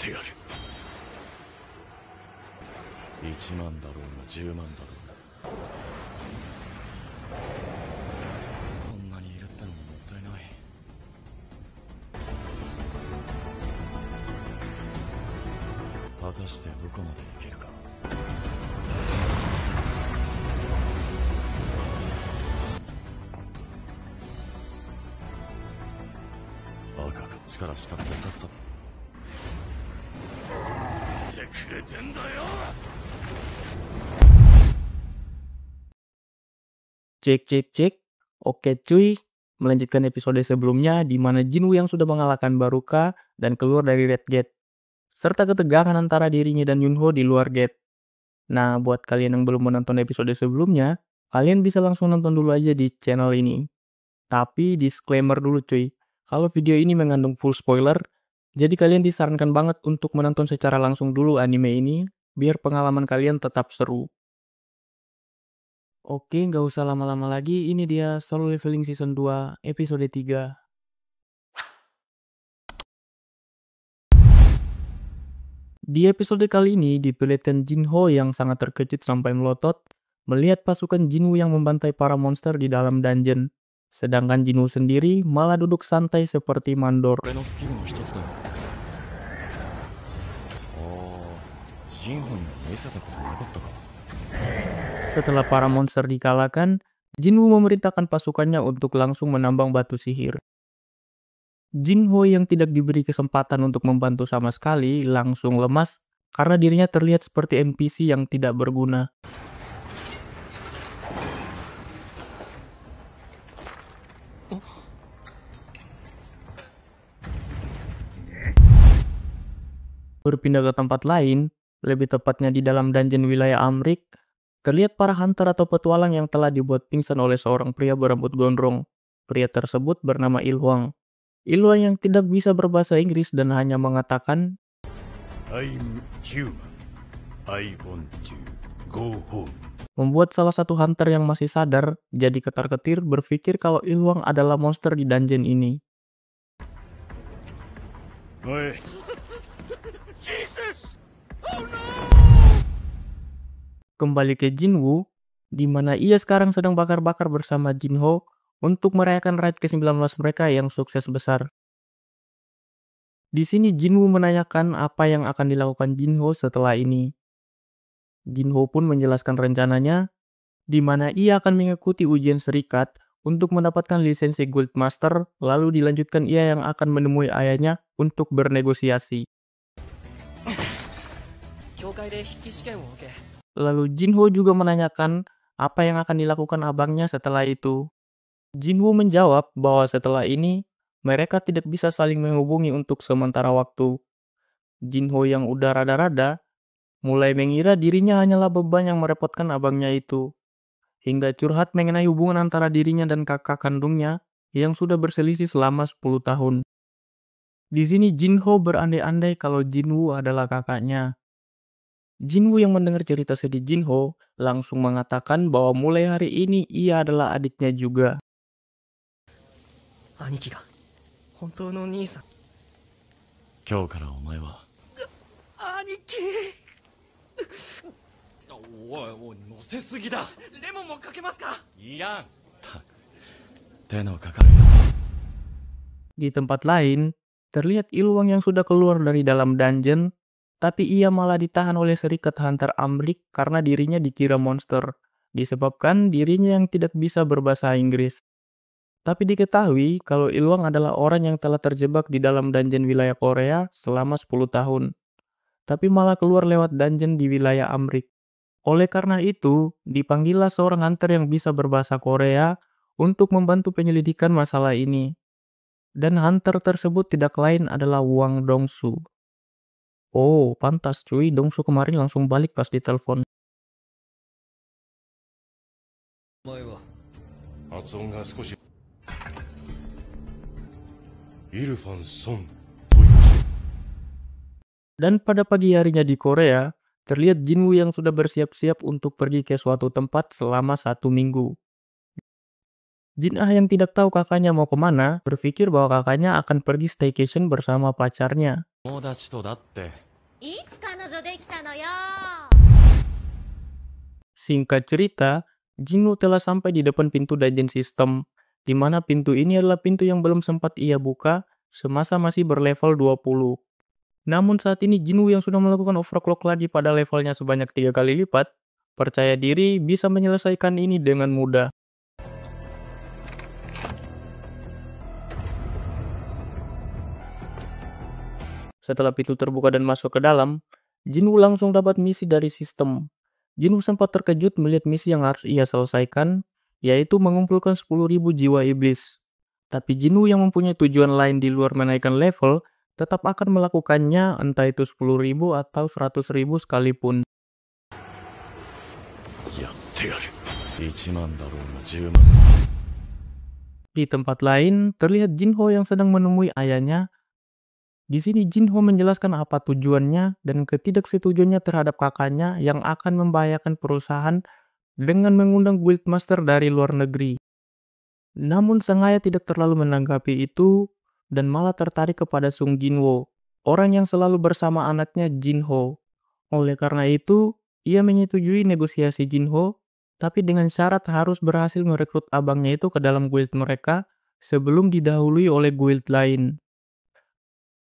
てやる。1万だろうが10万だろうが、こんなにいるってのももったいない。果たしてどこまでいけるか。バカか、力仕掛けてさっさと。来てくれてんだよ。Cek cek cek. Oke cuy, melanjutkan episode sebelumnya di mana Jinwoo yang sudah mengalahkan Baruka dan keluar dari Red Gate, serta ketegangan antara dirinya dan Yunho di luar gate. Nah, buat kalian yang belum menonton episode sebelumnya, kalian bisa langsung nonton dulu aja di channel ini. Tapi disclaimer dulu cuy, kalau video ini mengandung full spoiler, jadi kalian disarankan banget untuk menonton secara langsung dulu anime ini, biar pengalaman kalian tetap seru. Oke, nggak usah lama-lama lagi, ini dia Solo Leveling Season 2, episode 3. Di episode kali ini, diperlihatkan Jinho yang sangat terkejut sampai melotot melihat pasukan Jinwoo yang membantai para monster di dalam dungeon. Sedangkan Jinwoo sendiri malah duduk santai seperti mandor. Setelah para monster dikalahkan, Jinwoo memerintahkan pasukannya untuk langsung menambang batu sihir. Jinho yang tidak diberi kesempatan untuk membantu sama sekali langsung lemas karena dirinya terlihat seperti NPC yang tidak berguna. Berpindah ke tempat lain, lebih tepatnya di dalam dungeon wilayah Amrik, terlihat para hunter atau petualang yang telah dibuat pingsan oleh seorang pria berambut gondrong. Pria tersebut bernama Ilhwang. Ilhwang yang tidak bisa berbahasa Inggris dan hanya mengatakan, I'm human. I want to go home. Membuat salah satu hunter yang masih sadar jadi ketar-ketir berpikir kalau Ilhwang adalah monster di dungeon ini. Oi. Jesus! Oh no! Kembali ke Jinwoo, di mana ia sekarang sedang bakar-bakar bersama Jinho untuk merayakan raid ke-19 mereka yang sukses besar. Di sini Jinwoo menanyakan apa yang akan dilakukan Jinho setelah ini. Jinho pun menjelaskan rencananya, di mana ia akan mengikuti ujian serikat untuk mendapatkan lisensi Guildmaster, lalu dilanjutkan ia yang akan menemui ayahnya untuk bernegosiasi. Lalu Jinho juga menanyakan apa yang akan dilakukan abangnya setelah itu. Jinwoo menjawab bahwa setelah ini, mereka tidak bisa saling menghubungi untuk sementara waktu. Jinho yang udah rada-rada, mulai mengira dirinya hanyalah beban yang merepotkan abangnya itu. Hingga curhat mengenai hubungan antara dirinya dan kakak kandungnya yang sudah berselisih selama 10 tahun. Di sini Jinho berandai-andai kalau Jinwoo adalah kakaknya. Jinwoo yang mendengar cerita sedih Jinho langsung mengatakan bahwa mulai hari ini ia adalah adiknya juga. Di tempat lain, terlihat Ilhwang yang sudah keluar dari dalam dungeon, tapi ia malah ditahan oleh serikat hunter Amrik karena dirinya dikira monster, disebabkan dirinya yang tidak bisa berbahasa Inggris. Tapi diketahui kalau Ilhwang adalah orang yang telah terjebak di dalam dungeon wilayah Korea selama 10 tahun, tapi malah keluar lewat dungeon di wilayah Amrik. Oleh karena itu, dipanggillah seorang hunter yang bisa berbahasa Korea untuk membantu penyelidikan masalah ini. Dan hunter tersebut tidak lain adalah Wang Dongsu. Oh, pantas cuy, Dongsu kemarin langsung balik pas ditelepon. Dan pada pagi harinya di Korea, terlihat Jinwoo yang sudah bersiap-siap untuk pergi ke suatu tempat selama 1 minggu. Jin-ah yang tidak tahu kakaknya mau kemana, berpikir bahwa kakaknya akan pergi staycation bersama pacarnya. 友達とだって。いつ彼女できたのよ。 Singkat cerita, Jinwoo telah sampai di depan pintu dungeon system, di mana pintu ini adalah pintu yang belum sempat ia buka semasa masih berlevel 20. Namun saat ini Jinwoo yang sudah melakukan overclock lagi pada levelnya sebanyak 3 kali lipat, percaya diri bisa menyelesaikan ini dengan mudah. Setelah pintu terbuka dan masuk ke dalam, Jinwoo langsung dapat misi dari sistem. Jinwoo sempat terkejut melihat misi yang harus ia selesaikan, yaitu mengumpulkan 10.000 jiwa iblis. Tapi Jinwoo yang mempunyai tujuan lain di luar menaikkan level, tetap akan melakukannya entah itu 10.000 atau 100.000 sekalipun. やってやる。1万だろうが10万。 Di tempat lain, terlihat Jinho yang sedang menemui ayahnya. Di sini Jinho menjelaskan apa tujuannya dan ketidaksetujuannya terhadap kakaknya yang akan membahayakan perusahaan dengan mengundang guildmaster dari luar negeri. Namun sang ayah tidak terlalu menanggapi itu dan malah tertarik kepada Sung Jinwo, orang yang selalu bersama anaknya Jinho. Oleh karena itu, ia menyetujui negosiasi Jinho, tapi dengan syarat harus berhasil merekrut abangnya itu ke dalam guild mereka sebelum didahului oleh guild lain.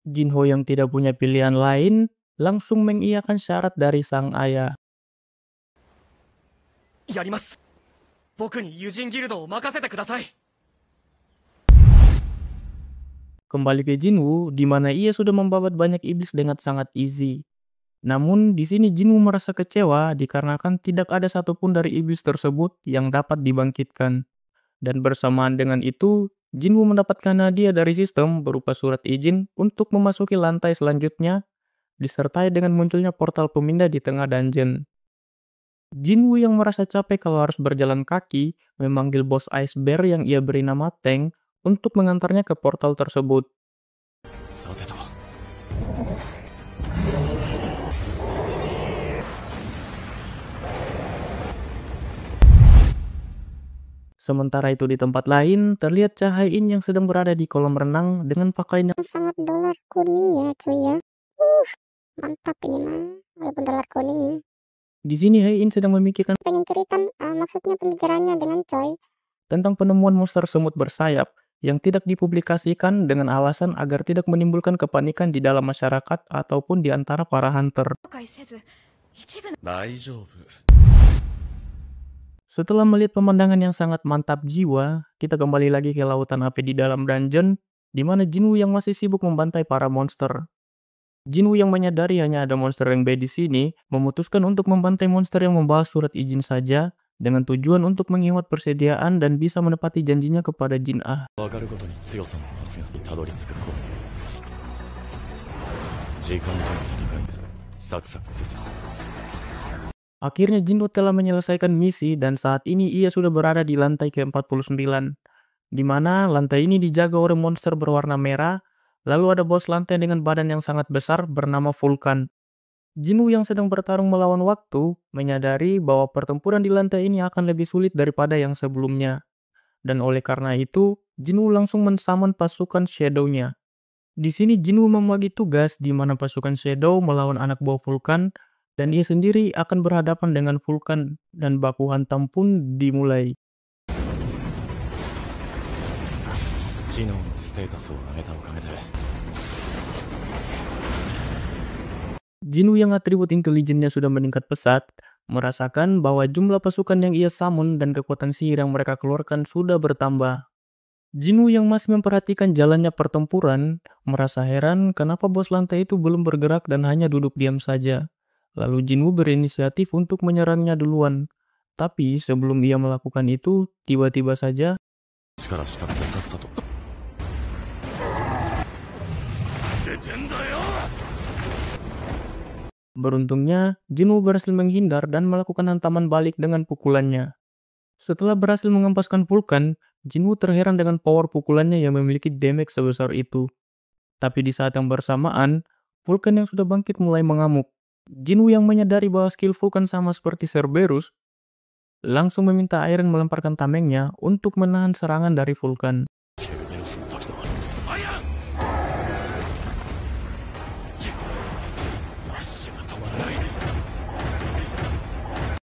Jinho yang tidak punya pilihan lain langsung mengiyakan syarat dari sang ayah. やります。僕にユジンギルドを任せてください。 Kembali ke Jinwoo, di mana ia sudah membabat banyak iblis dengan sangat easy. Namun di sini Jinwoo merasa kecewa dikarenakan tidak ada satupun dari iblis tersebut yang dapat dibangkitkan. Dan bersamaan dengan itu, Jinwoo mendapatkan hadiah dari sistem berupa surat izin untuk memasuki lantai selanjutnya, disertai dengan munculnya portal pemindah di tengah dungeon. Jinwoo yang merasa capek kalau harus berjalan kaki, memanggil bos Ice Bear yang ia beri nama Tank untuk mengantarnya ke portal tersebut. さてと。 Sementara itu di tempat lain, terlihat Chahae-in yang sedang berada di kolam renang dengan pakaian yang Sangat dolar kuning ya cuy ya. Mantap ini mah. Walaupun dolar kuning ya. di sini Hae-in sedang memikirkan Pengen cerita maksudnya pembicaraannya dengan coy. tentang penemuan monster semut bersayap yang tidak dipublikasikan dengan alasan agar tidak menimbulkan kepanikan di dalam masyarakat ataupun di antara para hunter. 大丈夫。 Setelah melihat pemandangan yang sangat mantap jiwa, kita kembali lagi ke lautan api di dalam dungeon, di mana Jinwoo yang masih sibuk membantai para monster. Jinwoo yang menyadari hanya ada monster yang bad di sini, memutuskan untuk membantai monster yang membawa surat izin saja, dengan tujuan untuk menghemat persediaan dan bisa menepati janjinya kepada Jin-ah. わかることに強さのはずがにたどり着く頃。時間との戦いがサクサク進む。 Akhirnya Jinwoo telah menyelesaikan misi dan saat ini ia sudah berada di lantai ke-49, di mana lantai ini dijaga oleh monster berwarna merah, lalu ada bos lantai dengan badan yang sangat besar bernama Vulkan. Jinwoo yang sedang bertarung melawan waktu menyadari bahwa pertempuran di lantai ini akan lebih sulit daripada yang sebelumnya. Dan oleh karena itu, Jinwoo langsung mensummon pasukan Shadow-nya. Di sini Jinwoo membagi tugas di mana pasukan Shadow melawan anak buah Vulkan dan ia sendiri akan berhadapan dengan Vulkan dan baku hantam pun dimulai. 知能のステータスを上げたおかげで Jinwoo yang atribut intelijennya sudah meningkat pesat, merasakan bahwa jumlah pasukan yang ia summon dan kekuatan sihir yang mereka keluarkan sudah bertambah. Jinwoo yang masih memperhatikan jalannya pertempuran, merasa heran kenapa bos lantai itu belum bergerak dan hanya duduk diam saja. Lalu Jinwoo berinisiatif untuk menyerangnya duluan. Tapi sebelum ia melakukan itu, tiba-tiba saja 力仕掛けてさっさと。出てんだよ。 beruntungnya Jinwoo berhasil menghindar dan melakukan hantaman balik dengan pukulannya. Setelah berhasil mengampaskan Vulkan, Jinwoo terheran dengan power pukulannya yang memiliki damage sebesar itu. Tapi di saat yang bersamaan, Vulkan yang sudah bangkit mulai mengamuk. Jinwoo yang menyadari bahwa skill Vulkan sama seperti Cerberus, langsung meminta Iron melemparkan tamengnya untuk menahan serangan dari Vulkan. ケルベロスの時とアイアン足が止まらない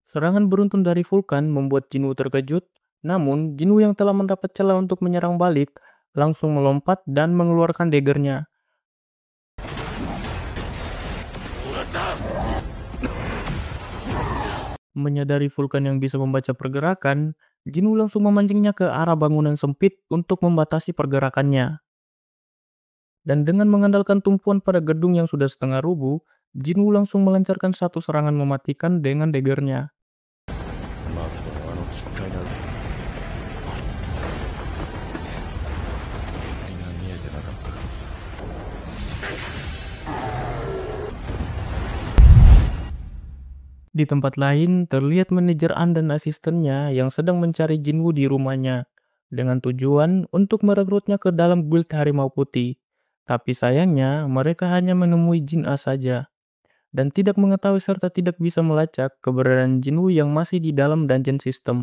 Serangan beruntun dari Vulkan membuat Jinwoo terkejut, namun Jinwoo yang telah mendapat celah untuk menyerang balik langsung melompat dan mengeluarkan daggernya. Menyadari Vulkan yang bisa membaca pergerakan, Jinwoo langsung memancingnya ke arah bangunan sempit untuk membatasi pergerakannya. Dan dengan mengandalkan tumpuan pada gedung yang sudah setengah rubuh, Jinwoo langsung melancarkan satu serangan mematikan dengan daggernya. まずは奇怪な光が見えてなかったか Di tempat lain, terlihat manajer An dan asistennya yang sedang mencari Jinwoo di rumahnya, dengan tujuan untuk merekrutnya ke dalam guild Harimau Putih. Tapi sayangnya, mereka hanya menemui Jin A saja, dan tidak mengetahui serta tidak bisa melacak keberadaan Jinwoo yang masih di dalam dungeon system.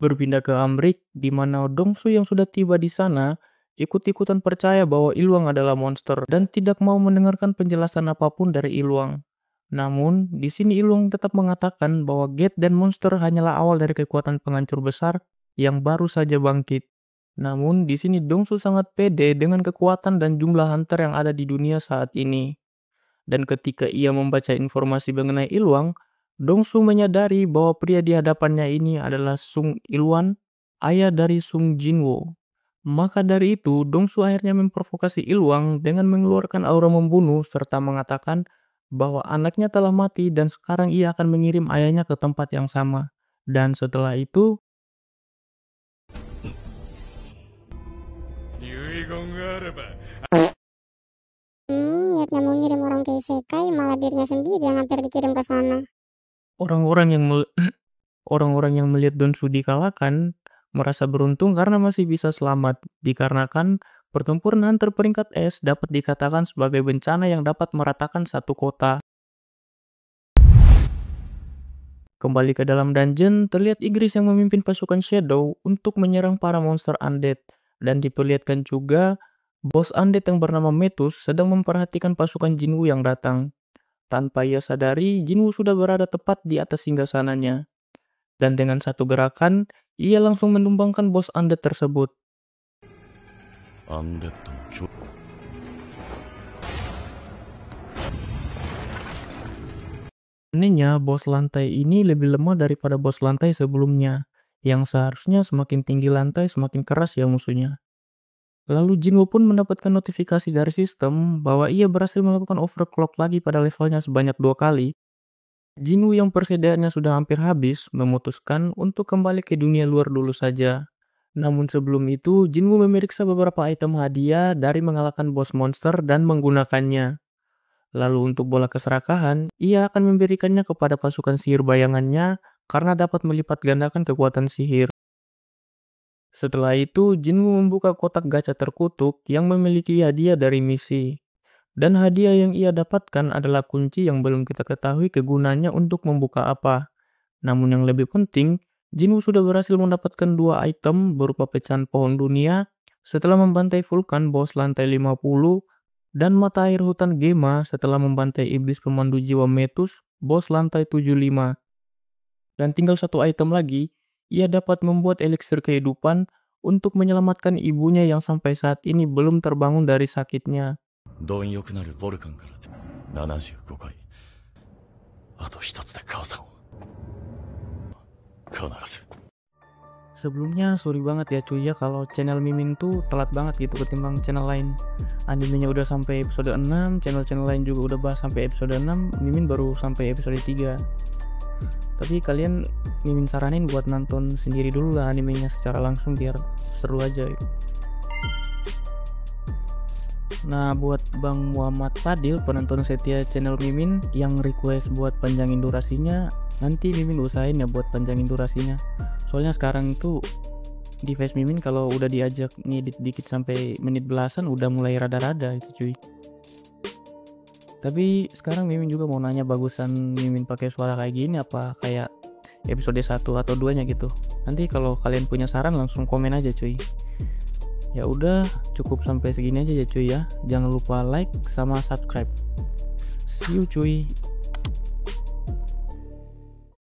Berpindah ke Amrik, di mana Dongsu yang sudah tiba di sana, ikut-ikutan percaya bahwa Ilwang adalah monster dan tidak mau mendengarkan penjelasan apapun dari Ilwang. Namun, di sini Ilwang tetap mengatakan bahwa Gate dan monster hanyalah awal dari kekuatan penghancur besar yang baru saja bangkit. Namun, di sini Dongsu sangat pede dengan kekuatan dan jumlah hunter yang ada di dunia saat ini. Dan ketika ia membaca informasi mengenai Ilwang, Dongsu menyadari bahwa pria di hadapannya ini adalah Sung Ilwan, ayah dari Sung Jinwoo. Maka dari itu, Dongsu akhirnya memprovokasi Ilwang dengan mengeluarkan aura membunuh serta mengatakan bahwa anaknya telah mati dan sekarang ia akan mengirim ayahnya ke tempat yang sama. Dan setelah itu, 遺言があれば Niatnya mau ngirim orang ke isekai, malah dirinya sendiri yang hampir dikirim ke sana. orang-orang yang orang-orang yang melihat Dongsu dikalahkan merasa beruntung karena masih bisa selamat, dikarenakan pertempuran antar peringkat es dapat dikatakan sebagai bencana yang dapat meratakan satu kota. Kembali ke dalam dungeon, terlihat Igris yang memimpin pasukan Shadow untuk menyerang para monster undead, dan diperlihatkan juga bos undead yang bernama Metus sedang memperhatikan pasukan Jinwoo yang datang. Tanpa ia sadari, Jinwoo sudah berada tepat di atas singgasananya. Dan dengan satu gerakan, ia langsung menumbangkan bos undead tersebut. アンデッドの強 Anehnya, bos lantai ini lebih lemah daripada bos lantai sebelumnya, yang seharusnya semakin tinggi lantai semakin keras ya musuhnya. Lalu Jinwoo pun mendapatkan notifikasi dari sistem bahwa ia berhasil melakukan overclock lagi pada levelnya sebanyak 2 kali. Jinwoo yang persediaannya sudah hampir habis memutuskan untuk kembali ke dunia luar dulu saja. Namun sebelum itu, Jinwoo memeriksa beberapa item hadiah dari mengalahkan bos monster dan menggunakannya. Lalu untuk bola keserakahan, ia akan memberikannya kepada pasukan sihir bayangannya karena dapat melipat gandakan kekuatan sihir. Setelah itu, Jinwoo membuka kotak gacha terkutuk yang memiliki hadiah dari misi. Dan hadiah yang ia dapatkan adalah kunci yang belum kita ketahui kegunaannya untuk membuka apa. Namun yang lebih penting, Jinwoo sudah berhasil mendapatkan 2 item berupa pecahan pohon dunia setelah membantai Vulkan bos lantai 50 dan mata air hutan Gema setelah membantai iblis pemandu jiwa Metus bos lantai 75. Dan tinggal 1 item lagi, ia dapat membuat eliksir kehidupan untuk menyelamatkan ibunya yang sampai saat ini belum terbangun dari sakitnya. 貪欲なるボルカンから75回あと一つで母さんを必ず Sebelumnya sorry banget ya cuy ya kalau channel Mimin tuh telat banget gitu ketimbang channel lain. Animenya udah sampai episode 6, channel-channel lain juga udah bahas sampai episode 6, Mimin baru sampai episode 3. Tapi kalian Mimin saranin buat nonton sendiri dulu lah animenya secara langsung biar seru aja. Nah buat Bang Muhammad Fadil penonton setia channel Mimin yang request buat panjangin durasinya, nanti Mimin usahain ya buat panjangin durasinya. Soalnya sekarang itu di face Mimin kalau udah diajak ngedit dikit sampai menit belasan udah mulai rada-rada itu cuy. Tapi sekarang Mimin juga mau nanya bagusan Mimin pakai suara kayak gini apa kayak episode 1 atau 2-nya gitu. Nanti kalau kalian punya saran langsung komen aja cuy. Ya udah, cukup sampai segini aja ya cuy ya. Jangan lupa like sama subscribe. See you cuy.